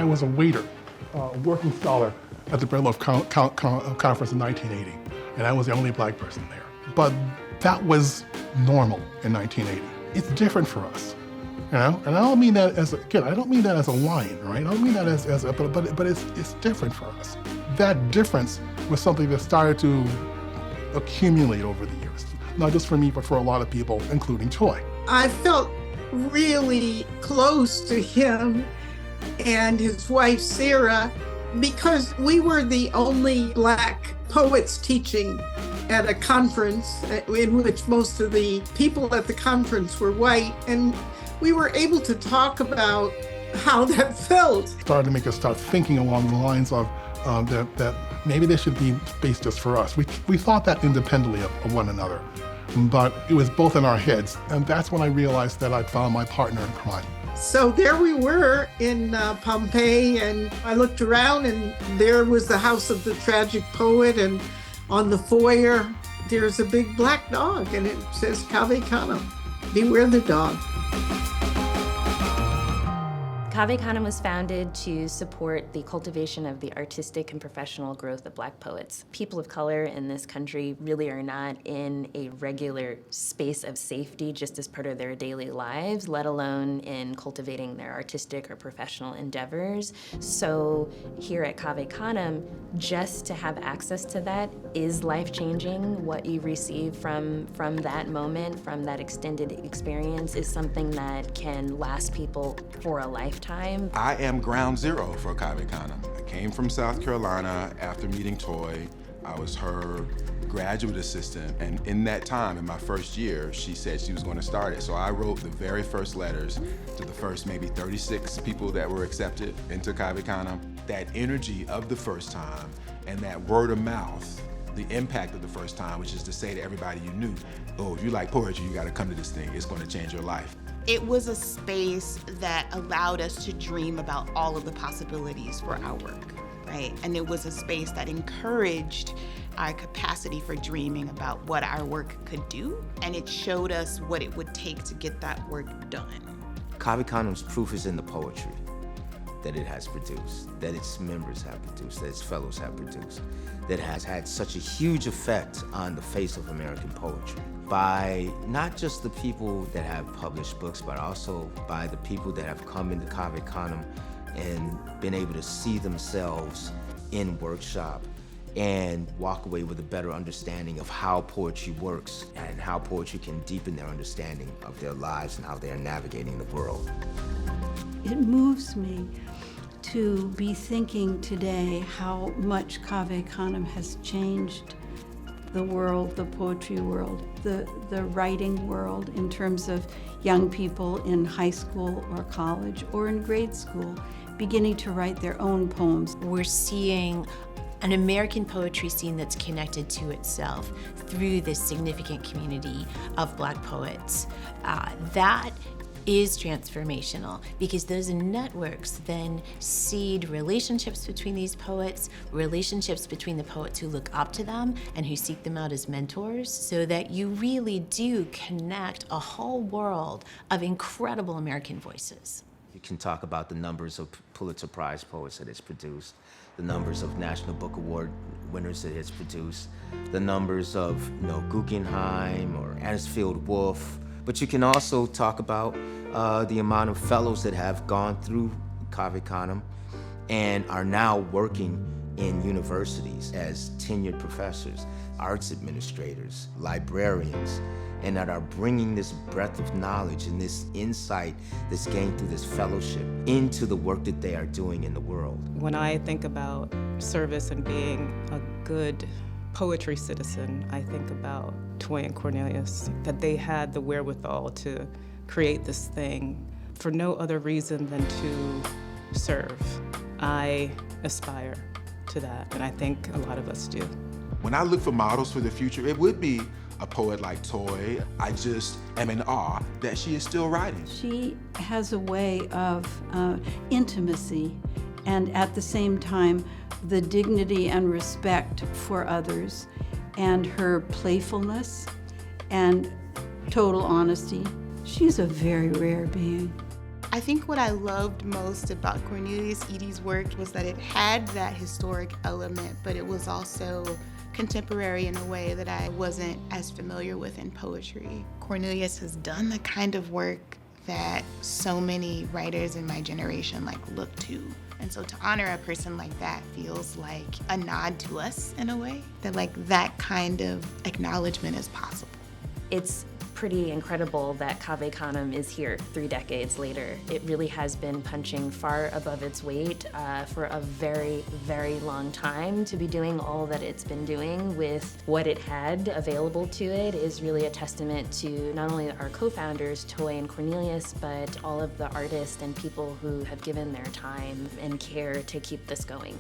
I was a waiter, a working scholar at the Bread Loaf Conference in 1980, and I was the only black person there. But that was normal in 1980. It's different for us, you know? And I don't mean that as, again, I don't mean that as a line, right? I don't mean that as but it's different for us. That difference was something that started to accumulate over the years. Not just for me, but for a lot of people, including Toi. I felt really close to him and his wife, Sarah, because we were the only black poets teaching at a conference in which most of the people at the conference were white. And we were able to talk about how that felt. Started to make us start thinking along the lines of that maybe there should be space just for us. We thought that independently of one another, but it was both in our heads. And that's when I realized that I'd found my partner in crime. So there we were in Pompeii, and I looked around and there was the house of the tragic poet, and on the foyer, there's a big black dog, and it says Cave Canem, beware the dog. Cave Canem was founded to support the cultivation of the artistic and professional growth of black poets. People of color in this country really are not in a regular space of safety just as part of their daily lives, let alone in cultivating their artistic or professional endeavors. So here at Cave Canem, just to have access to that is life-changing. What you receive from that moment, from that extended experience, is something that can last people for a lifetime. I am ground zero for Cave Canem. I came from South Carolina after meeting Toi. I was her graduate assistant, and in that time, in my first year, she said she was going to start it. So I wrote the very first letters to the first maybe 36 people that were accepted into Cave Canem. That energy of the first time and that word of mouth, the impact of the first time, which is to say to everybody you knew, oh, if you like poetry, you got to come to this thing. It's going to change your life. It was a space that allowed us to dream about all of the possibilities for our work, right? And it was a space that encouraged our capacity for dreaming about what our work could do, and it showed us what it would take to get that work done. Cave Canem's proof is in the poetry that it has produced, that its members have produced, that its fellows have produced, that has had such a huge effect on the face of American poetry. By not just the people that have published books, but also by the people that have come into Cave Canem and been able to see themselves in workshop and walk away with a better understanding of how poetry works and how poetry can deepen their understanding of their lives and how they are navigating the world. It moves me to be thinking today how much Cave Canem has changed the world, the poetry world, the writing world, in terms of young people in high school or college or in grade school beginning to write their own poems. We're seeing an American poetry scene that's connected to itself through this significant community of black poets. That is transformational, because those networks then seed relationships between these poets, relationships between the poets who look up to them and who seek them out as mentors, so that you really do connect a whole world of incredible American voices. You can talk about the numbers of Pulitzer Prize poets that it's produced, the numbers of National Book Award winners that it's produced, the numbers of Guggenheim or Anisfield Wolf. But you can also talk about the amount of fellows that have gone through Cave Canem and are now working in universities as tenured professors, arts administrators, librarians, and that are bringing this breadth of knowledge and this insight that's gained through this fellowship into the work that they are doing in the world. When I think about service and being a good poetry citizen, I think about Toi and Cornelius, that they had the wherewithal to create this thing for no other reason than to serve. I aspire to that, and I think a lot of us do. When I look for models for the future, it would be a poet like Toi. I just am in awe that she is still writing. She has a way of intimacy, and at the same time, the dignity and respect for others, and her playfulness and total honesty. She's a very rare being. I think what I loved most about Cornelius Eady's work was that it had that historic element, but it was also contemporary in a way that I wasn't as familiar with in poetry. Cornelius has done the kind of work that so many writers in my generation look to. And so to honor a person like that feels like a nod to us in a way, that that kind of acknowledgement is possible. It's pretty incredible that Cave Canem is here 3 decades later. It really has been punching far above its weight for a very, very long time. To be doing all that it's been doing with what it had available to it is really a testament to not only our co-founders, Toi and Cornelius, but all of the artists and people who have given their time and care to keep this going.